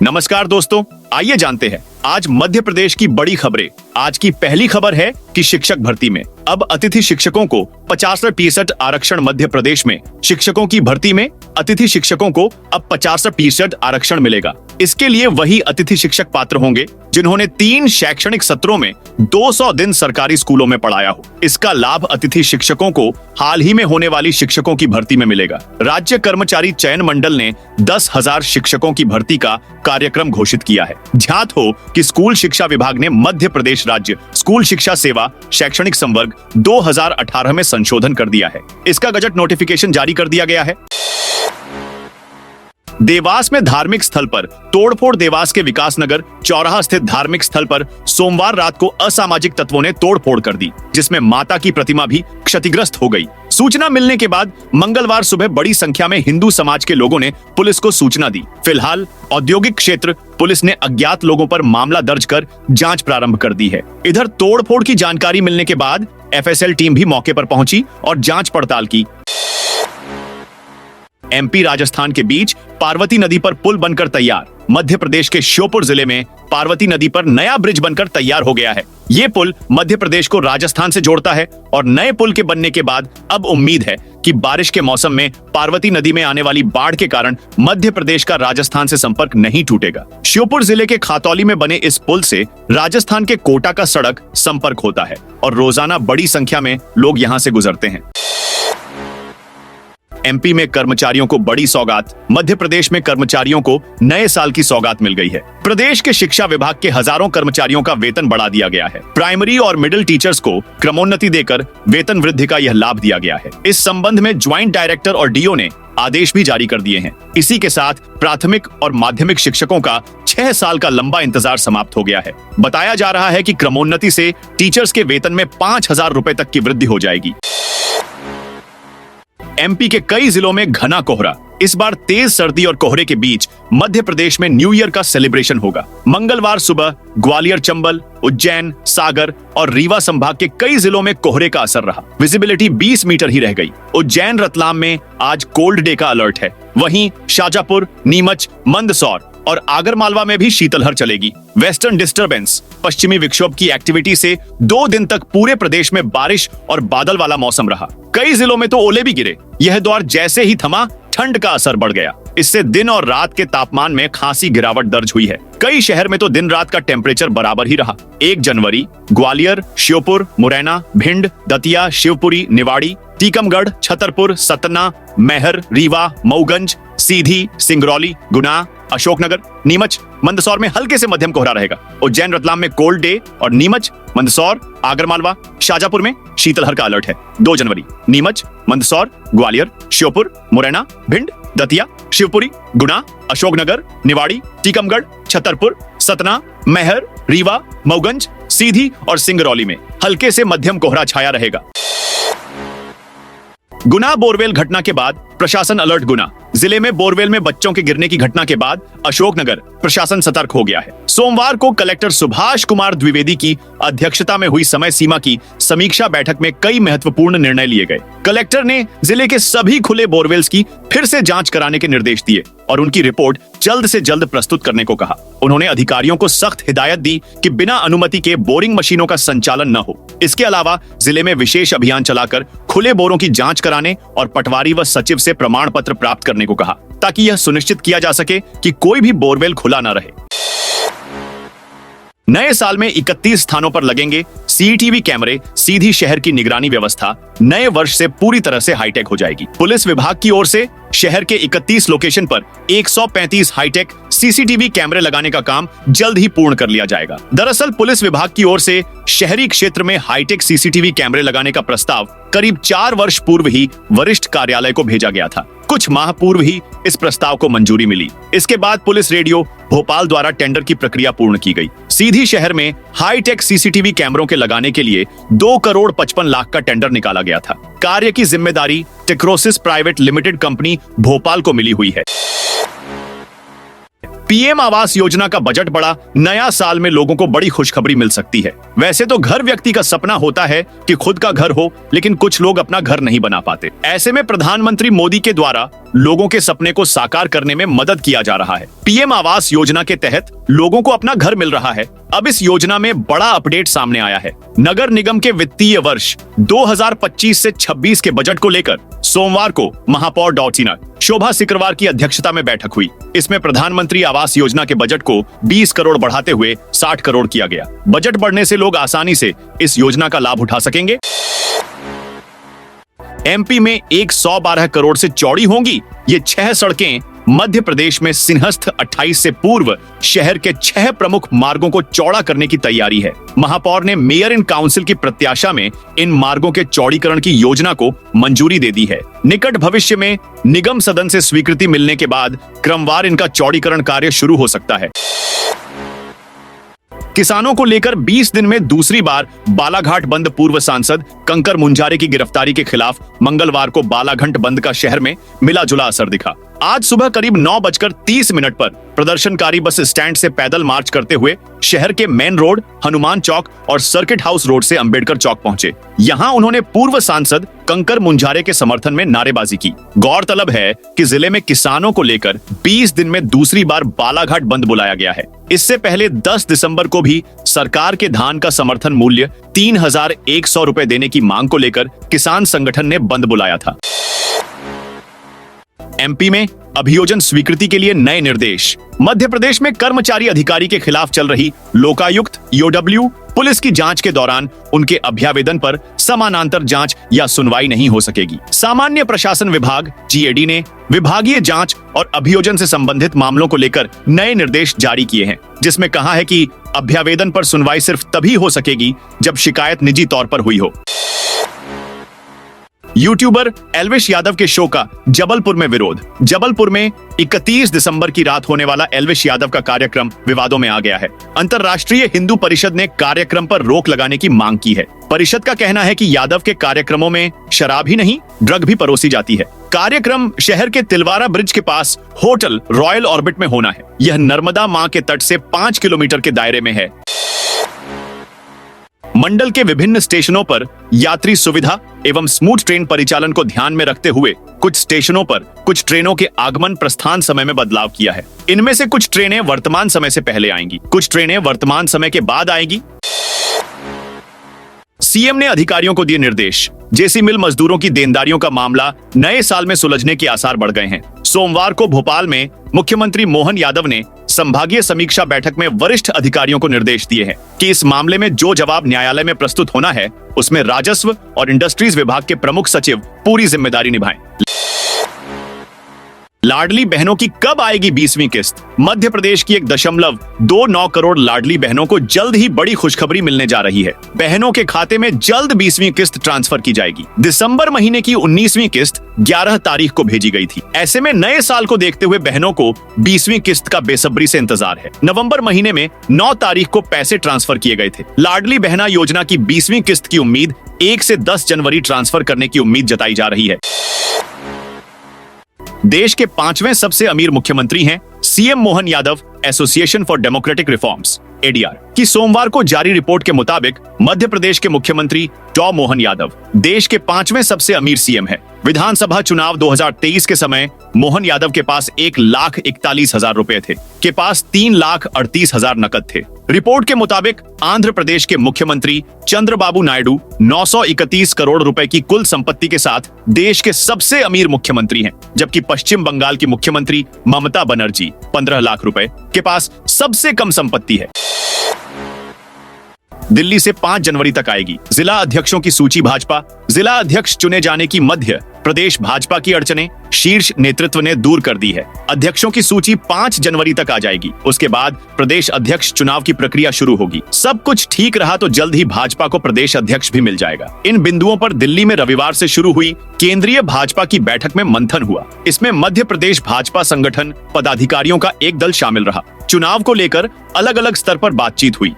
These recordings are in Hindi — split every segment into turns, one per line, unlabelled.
नमस्कार दोस्तों, आइए जानते हैं आज मध्य प्रदेश की बड़ी खबरें। आज की पहली खबर है कि शिक्षक भर्ती में अब अतिथि शिक्षकों को 50% आरक्षण। मध्य प्रदेश में शिक्षकों की भर्ती में अतिथि शिक्षकों को अब 50% आरक्षण मिलेगा। इसके लिए वही अतिथि शिक्षक पात्र होंगे जिन्होंने 3 शैक्षणिक सत्रों में 200 दिन सरकारी स्कूलों में पढ़ाया हो। इसका लाभ अतिथि शिक्षकों को हाल ही में होने वाली शिक्षकों की भर्ती में मिलेगा। राज्य कर्मचारी चयन मंडल ने 10,000 शिक्षकों की भर्ती का कार्यक्रम घोषित किया है। ध्यात हो कि स्कूल शिक्षा विभाग ने मध्य प्रदेश राज्य स्कूल शिक्षा सेवा शैक्षणिक संवर्ग 2018 में संशोधन कर दिया है। इसका गजट नोटिफिकेशन जारी कर दिया गया है। देवास में धार्मिक स्थल पर तोड़फोड़। देवास के विकासनगर चौराहा स्थित धार्मिक स्थल पर सोमवार रात को असामाजिक तत्वों ने तोड़फोड़ कर दी, जिसमें माता की प्रतिमा भी क्षतिग्रस्त हो गई। सूचना मिलने के बाद मंगलवार सुबह बड़ी संख्या में हिंदू समाज के लोगों ने पुलिस को सूचना दी। फिलहाल औद्योगिक क्षेत्र पुलिस ने अज्ञात लोगों पर मामला दर्ज कर जांच प्रारंभ कर दी है। इधर तोड़फोड़ की जानकारी मिलने के बाद एफएसएल टीम भी मौके पर पहुंची और जांच पड़ताल की। एमपी राजस्थान के बीच पार्वती नदी पर पुल बनकर तैयार। मध्य प्रदेश के श्योपुर जिले में पार्वती नदी पर नया ब्रिज बनकर तैयार हो गया है। ये पुल मध्य प्रदेश को राजस्थान से जोड़ता है और नए पुल के बनने के बाद अब उम्मीद है कि बारिश के मौसम में पार्वती नदी में आने वाली बाढ़ के कारण मध्य प्रदेश का राजस्थान से संपर्क नहीं टूटेगा। श्योपुर जिले के खातौली में बने इस पुल से राजस्थान के कोटा का सड़क संपर्क होता है और रोजाना बड़ी संख्या में लोग यहाँ से गुजरते हैं। एमपी में कर्मचारियों को बड़ी सौगात। मध्य प्रदेश में कर्मचारियों को नए साल की सौगात मिल गई है। प्रदेश के शिक्षा विभाग के हजारों कर्मचारियों का वेतन बढ़ा दिया गया है। प्राइमरी और मिडिल टीचर्स को क्रमोन्नति देकर वेतन वृद्धि का यह लाभ दिया गया है। इस संबंध में ज्वाइंट डायरेक्टर और डीओ ने आदेश भी जारी कर दिए हैं। इसी के साथ प्राथमिक और माध्यमिक शिक्षकों का 6 साल का लंबा इंतजार समाप्त हो गया है। बताया जा रहा है कि क्रमोन्नति से टीचर्स के वेतन में 5,000 रुपए तक की वृद्धि हो जाएगी। एमपी के कई जिलों में घना कोहरा। इस बार तेज सर्दी और कोहरे के बीच मध्य प्रदेश में न्यू ईयर का सेलिब्रेशन होगा। मंगलवार सुबह ग्वालियर, चंबल, उज्जैन, सागर और रीवा संभाग के कई जिलों में कोहरे का असर रहा। विजिबिलिटी 20 मीटर ही रह गई। उज्जैन, रतलाम में आज कोल्ड डे का अलर्ट है। वहीं शाजापुर, नीमच, मंदसौर और आगरमालवा में भी शीतलहर चलेगी। वेस्टर्न डिस्टर्बेंस पश्चिमी विक्षोभ की एक्टिविटी से 2 दिन तक पूरे प्रदेश में बारिश और बादल वाला मौसम रहा। कई जिलों में तो ओले भी गिरे। यह दौर जैसे ही थमा, ठंड का असर बढ़ गया। इससे दिन और रात के तापमान में खासी गिरावट दर्ज हुई है। कई शहर में तो दिन रात का टेम्परेचर बराबर ही रहा। 1 जनवरी ग्वालियर, श्योपुर, मुरैना, भिंड, दतिया, शिवपुरी, निवाड़ी, टीकमगढ़, छतरपुर, सतना, मैहर, रीवा, मऊगंज, सीधी, सिंगरौली, गुना, अशोकनगर, नीमच, मंदसौर में हल्के से मध्यम कोहरा रहेगा। उज्जैन, रतलाम में कोल्ड डे और नीमच, मंदसौर, आगरमालवा, शाजापुर में शीतलहर का अलर्ट है। 2 जनवरी नीमच, मंदसौर, ग्वालियर, श्योपुर, मुरैना, भिंड, दतिया, शिवपुरी, गुना, अशोकनगर, निवाड़ी, टीकमगढ़, छतरपुर, सतना, मैहर, रीवा, मऊगंज, सीधी और सिंगरौली में हल्के से मध्यम कोहरा छाया रहेगा। गुना बोरवेल घटना के बाद प्रशासन अलर्ट। गुना जिले में बोरवेल में बच्चों के गिरने की घटना के बाद अशोकनगर प्रशासन सतर्क हो गया है। सोमवार को कलेक्टर सुभाष कुमार द्विवेदी की अध्यक्षता में हुई समय सीमा की समीक्षा बैठक में कई महत्वपूर्ण निर्णय लिए गए। कलेक्टर ने जिले के सभी खुले बोरवेल्स की फिर से जांच कराने के निर्देश दिए और उनकी रिपोर्ट जल्द से जल्द प्रस्तुत करने को कहा। उन्होंने अधिकारियों को सख्त हिदायत दी कि बिना अनुमति के बोरिंग मशीनों का संचालन न हो। इसके अलावा जिले में विशेष अभियान चलाकर खुले बोरों की जांच कराने और पटवारी व सचिव से प्रमाण पत्र प्राप्त करने को कहा, ताकि यह सुनिश्चित किया जा सके कि कोई भी बोरवेल खुला न रहे। नए साल में 31 स्थानों पर लगेंगे सीसीटीवी कैमरे। सीधी शहर की निगरानी व्यवस्था नए वर्ष से पूरी तरह से हाईटेक हो जाएगी। पुलिस विभाग की ओर से शहर के 31 लोकेशन पर 135 हाईटेक सीसीटीवी कैमरे लगाने का काम जल्द ही पूर्ण कर लिया जाएगा। दरअसल पुलिस विभाग की ओर से शहरी क्षेत्र में हाईटेक सीसीटीवी कैमरे लगाने का प्रस्ताव करीब 4 वर्ष पूर्व ही वरिष्ठ कार्यालय को भेजा गया था। कुछ माह पूर्व ही इस प्रस्ताव को मंजूरी मिली। इसके बाद पुलिस रेडियो भोपाल द्वारा टेंडर की प्रक्रिया पूर्ण की गई। सीधी शहर में हाईटेक सीसीटीवी कैमरों के लगाने के लिए 2 करोड़ 55 लाख का टेंडर निकाला गया था। कार्य की जिम्मेदारी टेक्रोसिस प्राइवेट लिमिटेड कंपनी भोपाल को मिली हुई है। पीएम आवास योजना का बजट बढ़ा। नया साल में लोगों को बड़ी खुशखबरी मिल सकती है। वैसे तो घर व्यक्ति का सपना होता है कि खुद का घर हो, लेकिन कुछ लोग अपना घर नहीं बना पाते। ऐसे में प्रधानमंत्री मोदी के द्वारा लोगों के सपने को साकार करने में मदद किया जा रहा है। पीएम आवास योजना के तहत लोगों को अपना घर मिल रहा है। अब इस योजना में बड़ा अपडेट सामने आया है। नगर निगम के वित्तीय वर्ष 2025 से 26 के बजट को लेकर सोमवार को महापौर डॉ. शोभा सिकरवार की अध्यक्षता में बैठक हुई। इसमें प्रधानमंत्री आवास योजना के बजट को 20 करोड़ बढ़ाते हुए 60 करोड़ किया गया। बजट बढ़ने से लोग आसानी से इस योजना का लाभ उठा सकेंगे। एमपी में 112 करोड़ से चौड़ी होंगी ये 6 सड़कें। मध्य प्रदेश में सिंहस्थ 28 से पूर्व शहर के 6 प्रमुख मार्गों को चौड़ा करने की तैयारी है। महापौर ने मेयर इन काउंसिल की प्रत्याशा में इन मार्गों के चौड़ीकरण की योजना को मंजूरी दे दी है। निकट भविष्य में निगम सदन से स्वीकृति मिलने के बाद क्रमवार इनका चौड़ीकरण कार्य शुरू हो सकता है। किसानों को लेकर 20 दिन में दूसरी बार बालाघाट बंद पूर्व सांसद कंकर मुंजारे की गिरफ्तारी के खिलाफ मंगलवार को बालाघाट बंद का शहर में मिला जुला असर दिखा। आज सुबह करीब 9:30 पर प्रदर्शनकारी बस स्टैंड से पैदल मार्च करते हुए शहर के मेन रोड, हनुमान चौक और सर्किट हाउस रोड से अंबेडकर चौक पहुंचे। यहां उन्होंने पूर्व सांसद कंकर मुंजारे के समर्थन में नारेबाजी की। गौरतलब है कि जिले में किसानों को लेकर 20 दिन में दूसरी बार बालाघाट बंद बुलाया गया है। इससे पहले 10 दिसंबर को भी सरकार के धान का समर्थन मूल्य 3,100 रुपए देने की मांग को लेकर किसान संगठन ने बंद बुलाया था। एमपी में अभियोजन स्वीकृति के लिए नए निर्देश। मध्य प्रदेश में कर्मचारी अधिकारी के खिलाफ चल रही लोकायुक्त ईओडब्ल्यू पुलिस की जांच के दौरान उनके अभ्यावेदन पर समानांतर जांच या सुनवाई नहीं हो सकेगी। सामान्य प्रशासन विभाग जीएडी ने विभागीय जांच और अभियोजन से संबंधित मामलों को लेकर नए निर्देश जारी किए हैं, जिसमें कहा है कि अभ्यावेदन पर सुनवाई सिर्फ तभी हो सकेगी जब शिकायत निजी तौर पर हुई हो। यूट्यूबर एल्विश यादव के शो का जबलपुर में विरोध। जबलपुर में 31 दिसंबर की रात होने वाला एल्विश यादव का कार्यक्रम विवादों में आ गया है। अंतर्राष्ट्रीय हिंदू परिषद ने कार्यक्रम पर रोक लगाने की मांग की है। परिषद का कहना है कि यादव के कार्यक्रमों में शराब ही नहीं, ड्रग भी परोसी जाती है। कार्यक्रम शहर के तिलवारा ब्रिज के पास होटल रॉयल ऑर्बिट में होना है। यह नर्मदा मां के तट से 5 किलोमीटर के दायरे में है। मंडल के विभिन्न स्टेशनों पर यात्री सुविधा एवं स्मूथ ट्रेन परिचालन को ध्यान में रखते हुए कुछ स्टेशनों पर कुछ ट्रेनों के आगमन प्रस्थान समय में बदलाव किया है। इनमें से कुछ ट्रेनें वर्तमान समय से पहले आएंगी, कुछ ट्रेनें वर्तमान समय के बाद आएगी। सीएम ने अधिकारियों को दिए निर्देश। जेसी मिल मजदूरों की देनदारियों का मामला नए साल में सुलझने के आसार बढ़ गए हैं। सोमवार को भोपाल में मुख्यमंत्री मोहन यादव ने संभागीय समीक्षा बैठक में वरिष्ठ अधिकारियों को निर्देश दिए हैं कि इस मामले में जो जवाब न्यायालय में प्रस्तुत होना है उसमें राजस्व और इंडस्ट्रीज विभाग के प्रमुख सचिव पूरी जिम्मेदारी निभाएं। लाडली बहनों की कब आएगी 20वीं किस्त? मध्य प्रदेश की 1.29 करोड़ लाडली बहनों को जल्द ही बड़ी खुशखबरी मिलने जा रही है। बहनों के खाते में जल्द 20वीं किस्त ट्रांसफर की जाएगी। दिसंबर महीने की 19वीं किस्त 11 तारीख को भेजी गई थी। ऐसे में नए साल को देखते हुए बहनों को 20वीं किस्त का बेसब्री से इंतजार है। नवंबर महीने में 9 तारीख को पैसे ट्रांसफर किए गए थे। लाडली बहना योजना की 20वीं किस्त की उम्मीद 1 से 10 जनवरी ट्रांसफर करने की उम्मीद जताई जा रही है। देश के 5वें सबसे अमीर मुख्यमंत्री हैं CM Mohan Yadav. Association for democratic reforms ADR की सोमवार को जारी रिपोर्ट के मुताबिक मध्य प्रदेश के मुख्यमंत्री डॉ. मोहन यादव देश के 5वें सबसे अमीर सीएम है। विधानसभा चुनाव 2023 के समय मोहन यादव के पास 1,41,000 रुपए थे, के पास 3,38,000 नकद थे। रिपोर्ट के मुताबिक आंध्र प्रदेश के मुख्यमंत्री चंद्रबाबू नायडू 931 करोड़ रुपए की कुल संपत्ति के साथ देश के सबसे अमीर मुख्यमंत्री हैं, जबकि पश्चिम बंगाल की मुख्यमंत्री ममता बनर्जी 15 लाख रुपए के पास सबसे कम संपत्ति है। दिल्ली से 5 जनवरी तक आएगी जिला अध्यक्षों की सूची। भाजपा जिला अध्यक्ष चुने जाने की मध्य प्रदेश भाजपा की अड़चने शीर्ष नेतृत्व ने दूर कर दी है। अध्यक्षों की सूची 5 जनवरी तक आ जाएगी। उसके बाद प्रदेश अध्यक्ष चुनाव की प्रक्रिया शुरू होगी। सब कुछ ठीक रहा तो जल्द ही भाजपा को प्रदेश अध्यक्ष भी मिल जाएगा। इन बिंदुओं पर दिल्ली में रविवार से शुरू हुई केंद्रीय भाजपा की बैठक में मंथन हुआ। इसमें मध्य प्रदेश भाजपा संगठन पदाधिकारियों का एक दल शामिल रहा। चुनाव को लेकर अलग अलग स्तर पर बातचीत हुई।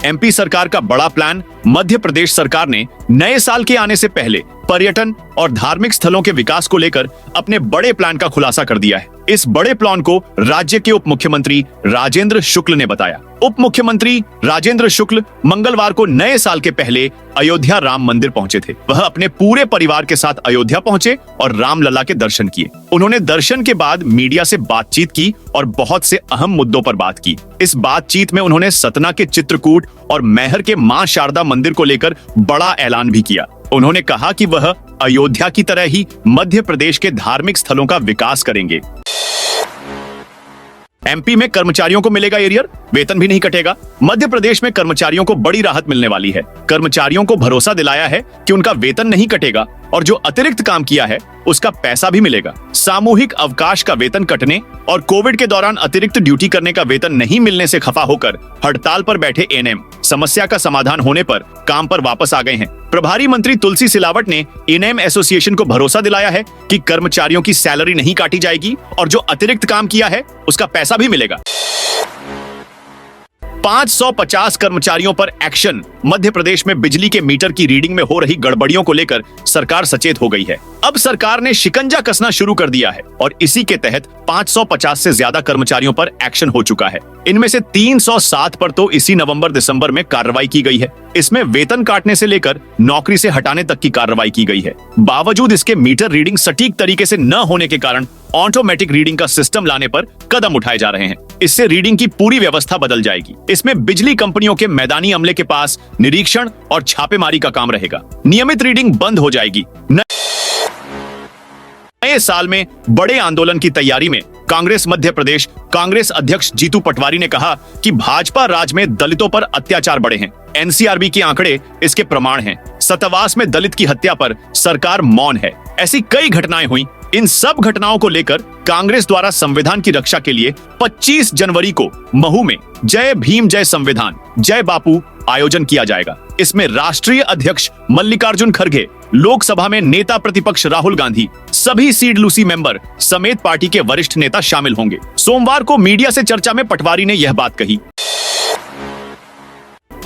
एमपी सरकार का बड़ा प्लान। मध्य प्रदेश सरकार ने नए साल के आने से पहले पर्यटन और धार्मिक स्थलों के विकास को लेकर अपने बड़े प्लान का खुलासा कर दिया है। इस बड़े प्लान को राज्य के उप मुख्यमंत्री राजेंद्र शुक्ल ने बताया। उप मुख्यमंत्री राजेंद्र शुक्ल मंगलवार को नए साल के पहले अयोध्या राम मंदिर पहुंचे थे। वह अपने पूरे परिवार के साथ अयोध्या पहुंचे और रामलला के दर्शन किए। उन्होंने दर्शन के बाद मीडिया से बातचीत की और बहुत से अहम मुद्दों पर बात की। इस बातचीत में उन्होंने सतना के चित्रकूट और मैहर के मां शारदा मंदिर को लेकर बड़ा ऐलान भी किया। उन्होंने कहा कि वह अयोध्या की तरह ही मध्य प्रदेश के धार्मिक स्थलों का विकास करेंगे। एमपी में कर्मचारियों को मिलेगा एरियर, वेतन भी नहीं कटेगा। मध्य प्रदेश में कर्मचारियों को बड़ी राहत मिलने वाली है। कर्मचारियों को भरोसा दिलाया है कि उनका वेतन नहीं कटेगा और जो अतिरिक्त काम किया है उसका पैसा भी मिलेगा। सामूहिक अवकाश का वेतन कटने और कोविड के दौरान अतिरिक्त ड्यूटी करने का वेतन नहीं मिलने से खफा होकर हड़ताल पर बैठे एएनएम समस्या का समाधान होने पर काम पर वापस आ गए हैं। प्रभारी मंत्री तुलसी सिलावट ने एएनएम एसोसिएशन को भरोसा दिलाया है कि कर्मचारियों की सैलरी नहीं काटी जाएगी और जो अतिरिक्त काम किया है उसका पैसा भी मिलेगा। 550 कर्मचारियों पर एक्शन। मध्य प्रदेश में बिजली के मीटर की रीडिंग में हो रही गड़बड़ियों को लेकर सरकार सचेत हो गई है। अब सरकार ने शिकंजा कसना शुरू कर दिया है और इसी के तहत 550 से ज्यादा कर्मचारियों पर एक्शन हो चुका है। इनमें से 307 पर तो इसी नवंबर दिसंबर में कार्रवाई की गई है। इसमें वेतन काटने से लेकर नौकरी से हटाने तक की कार्रवाई की गई है। बावजूद इसके मीटर रीडिंग सटीक तरीके से न होने के कारण ऑटोमेटिक रीडिंग का सिस्टम लाने पर कदम उठाए जा रहे हैं। इससे रीडिंग की पूरी व्यवस्था बदल जाएगी। इसमें बिजली कंपनियों के मैदानी अमले के पास निरीक्षण और छापेमारी का काम रहेगा। नियमित रीडिंग बंद हो जाएगी। नए साल में बड़े आंदोलन की तैयारी में कांग्रेस मध्य प्रदेश कांग्रेस अध्यक्ष जीतू पटवारी ने कहा कि भाजपा राज में दलितों पर अत्याचार बढ़े हैं। एनसीआरबी के आंकड़े इसके प्रमाण हैं। सतवास में दलित की हत्या पर सरकार मौन है। ऐसी कई घटनाएं हुई। इन सब घटनाओं को लेकर कांग्रेस द्वारा संविधान की रक्षा के लिए 25 जनवरी को महू में जय भीम जय संविधान जय बापू आयोजन किया जाएगा। इसमें राष्ट्रीय अध्यक्ष मल्लिकार्जुन खड़गे, लोकसभा में नेता प्रतिपक्ष राहुल गांधी, सभी सीड लूसी मेंबर समेत पार्टी के वरिष्ठ नेता शामिल होंगे। सोमवार को मीडिया से चर्चा में पटवारी ने यह बात कही।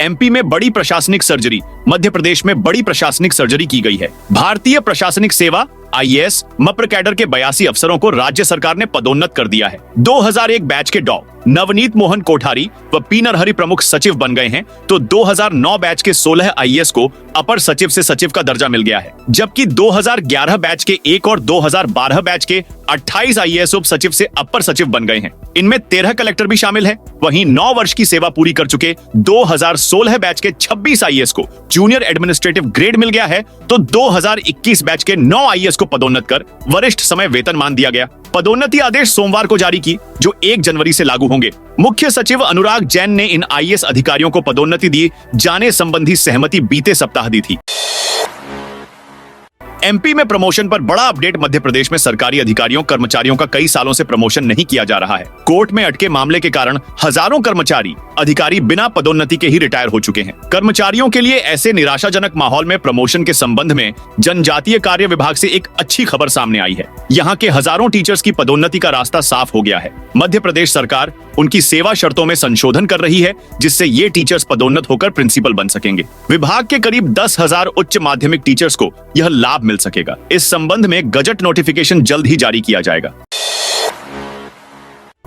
एमपी में बड़ी प्रशासनिक सर्जरी। मध्य प्रदेश में बड़ी प्रशासनिक सर्जरी की गई है। भारतीय प्रशासनिक सेवा आईएएस मप्र कैडर के 82 अफसरों को राज्य सरकार ने पदोन्नत कर दिया है। 2001 बैच के डॉ नवनीत मोहन कोठारी व पी नरहरि प्रमुख सचिव बन गए हैं, तो 2009 बैच के 16 आईएएस को अपर सचिव से सचिव का दर्जा मिल गया है, जबकि 2011 बैच के 1 और 2012 बैच के 28 आईएएस उप सचिव से अपर सचिव बन गए हैं। इनमें 13 कलेक्टर भी शामिल हैं। वहीं 9 वर्ष की सेवा पूरी कर चुके 2016 बैच के 26 आईएएस को जूनियर एडमिनिस्ट्रेटिव ग्रेड मिल गया है, तो 2021 बैच के 9 आईएएस को पदोन्नत कर वरिष्ठ समय वेतनमान दिया गया। पदोन्नति आदेश सोमवार को जारी की, जो 1 जनवरी से लागू होंगे। मुख्य सचिव अनुराग जैन ने इन आईएएस अधिकारियों को पदोन्नति दी जाने संबंधी सहमति बीते सप्ताह दी थी। एमपी में प्रमोशन पर बड़ा अपडेट। मध्य प्रदेश में सरकारी अधिकारियों कर्मचारियों का कई सालों से प्रमोशन नहीं किया जा रहा है। कोर्ट में अटके मामले के कारण हजारों कर्मचारी अधिकारी बिना पदोन्नति के ही रिटायर हो चुके हैं। कर्मचारियों के लिए ऐसे निराशाजनक माहौल में प्रमोशन के संबंध में जनजातीय कार्य विभाग से एक अच्छी खबर सामने आई है। यहाँ के हजारों टीचर्स की पदोन्नति का रास्ता साफ हो गया है। मध्य प्रदेश सरकार उनकी सेवा शर्तों में संशोधन कर रही है, जिससे ये टीचर्स पदोन्नत होकर प्रिंसिपल बन सकेंगे। विभाग के करीब 10,000 उच्च माध्यमिक टीचर्स को यह लाभ मिल सकेगा। इस संबंध में गजट नोटिफिकेशन जल्द ही जारी किया जाएगा।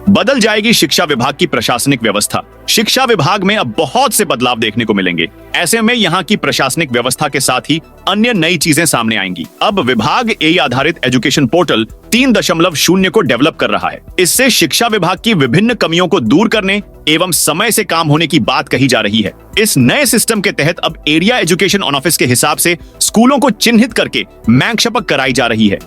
बदल जाएगी शिक्षा विभाग की प्रशासनिक व्यवस्था। शिक्षा विभाग में अब बहुत से बदलाव देखने को मिलेंगे। ऐसे में यहाँ की प्रशासनिक व्यवस्था के साथ ही अन्य नई चीजें सामने आएंगी। अब विभाग एआई आधारित एजुकेशन पोर्टल 3.0 को डेवलप कर रहा है। इससे शिक्षा विभाग की विभिन्न कमियों को दूर करने एवं समय से काम होने की बात कही जा रही है। इस नए सिस्टम के तहत अब एरिया एजुकेशन ऑन ऑफिस के हिसाब से स्कूलों को चिन्हित करके मैंक शपथ कराई जा रही है।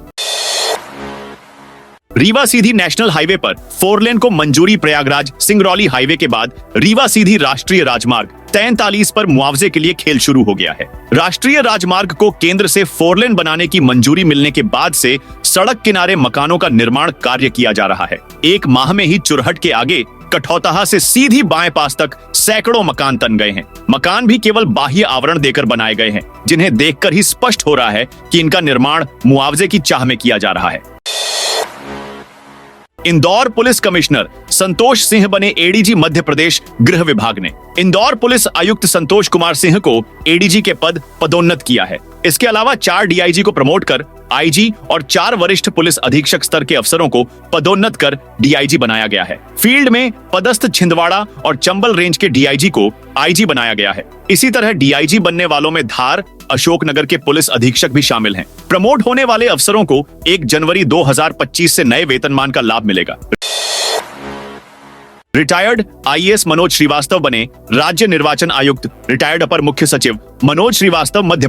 रीवा सीधी नेशनल हाईवे पर 4 लेन को मंजूरी। प्रयागराज सिंगरौली हाईवे के बाद रीवा सीधी राष्ट्रीय राजमार्ग 43 पर मुआवजे के लिए खेल शुरू हो गया है। राष्ट्रीय राजमार्ग को केंद्र से 4 लेन बनाने की मंजूरी मिलने के बाद से सड़क किनारे मकानों का निर्माण कार्य किया जा रहा है। 1 माह में ही चुरहट के आगे कठौतहा से सीधी बाएं पास तक सैकड़ों मकान तन गए हैं। मकान भी केवल बाह्य आवरण देकर बनाए गए हैं, जिन्हें देखकर ही स्पष्ट हो रहा है कि इनका निर्माण मुआवजे की चाह में किया जा रहा है। इंदौर पुलिस कमिश्नर संतोष सिंह बने एडीजी मध्य प्रदेश गृह विभाग ने इंदौर पुलिस आयुक्त संतोष कुमार सिंह को एडीजी के पद पदोन्नत किया है। इसके अलावा 4 डीआईजी को प्रमोट कर आईजी और 4 वरिष्ठ पुलिस अधीक्षक स्तर के अफसरों को पदोन्नत कर डीआईजी बनाया गया है। फील्ड में पदस्थ छिंदवाड़ा और चंबल रेंज के डीआईजी को आईजी बनाया गया है। इसी तरह डीआईजी बनने वालों में धार, अशोकनगर के पुलिस अधीक्षक भी शामिल हैं। प्रमोट होने वाले अफसरों को 1 जनवरी 2025 से नए वेतनमान का लाभ मिलेगा। रिटायर्ड आईएएस मनोज श्रीवास्तव बने राज्य निर्वाचन आयुक्त। रिटायर्ड अपर मुख्य सचिव मनोज श्रीवास्तव मध्य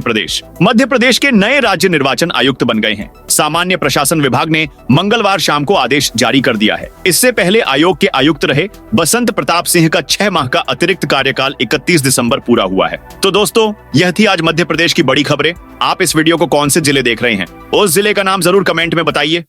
प्रदेश के नए राज्य निर्वाचन आयुक्त बन गए हैं। सामान्य प्रशासन विभाग ने मंगलवार शाम को आदेश जारी कर दिया है। इससे पहले आयोग के आयुक्त रहे बसंत प्रताप सिंह का 6 माह का अतिरिक्त कार्यकाल 31 दिसंबर पूरा हुआ है। तो दोस्तों, यह थी आज मध्य प्रदेश की बड़ी खबरें। आप इस वीडियो को कौन से जिले देख रहे हैं, उस जिले का नाम जरूर कमेंट में बताइए।